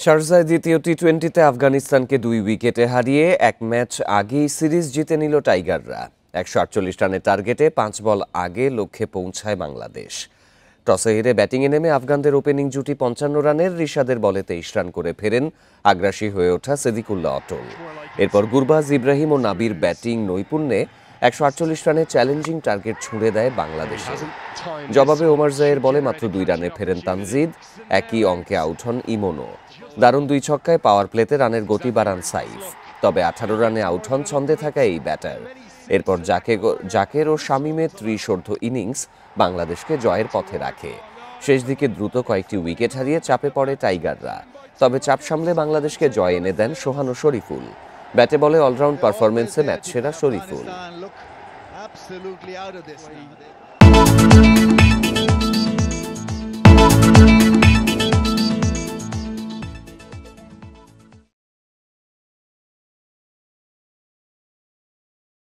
শারজায় দ্বিতীয় টি-20তে আফগানিস্তানকে 2 উইকেটে হারিয়ে এক ম্যাচ আগেই সিরিজ জিতে নিল টাইগাররা। 148 রানের টার্গেটে 5 বল আগে লক্ষ্যে পৌঁছায় বাংলাদেশ। টসে হেরে ব্যাটিংয়ে নেমে আফগানদের ওপেনিং জুটি 55 রানের রিশাদের বলে 23 রান করে ফেরেন আগ্রাসী হয়ে ওঠা সিদ্দিকুল্লাহ অটল। এরপর গুরবাজ ইব্রাহিম ও নাবির ব্যাটিং নৈপুণ্যে 148 রানে চ্যালেঞ্জিং টার্গেট ছুঁড়ে দেয় বাংলাদেশে। জবাবে ওমর জায়ের বলে মাত্র 2 রানে ফেরেন তানজিদ, একই অঙ্কে আউট হন ইমনও। দারুণ 2 ছক্কায় পাওয়ার প্লেতে রানের গতি বাড়ান সাইফ, তবে 18 রানে আউট হন ছন্দে থাকা এই ব্যাটার। এরপর জাকের ও শামীমের ত্রিশোর্ধ্ব ইনিংস বাংলাদেশকে জয়ের পথে রাখে। শেষ দিকে দ্রুত কয়েকটি উইকেট হারিয়ে চাপে পড়ে টাইগাররা, তবে চাপ সামলে বাংলাদেশকে জয় এনে দেন সোহান ও শরীফুল। ব্যাটে বলে অলরাউন্ড পারফরমেন্সে ম্যাচ সেরা শরীফুল।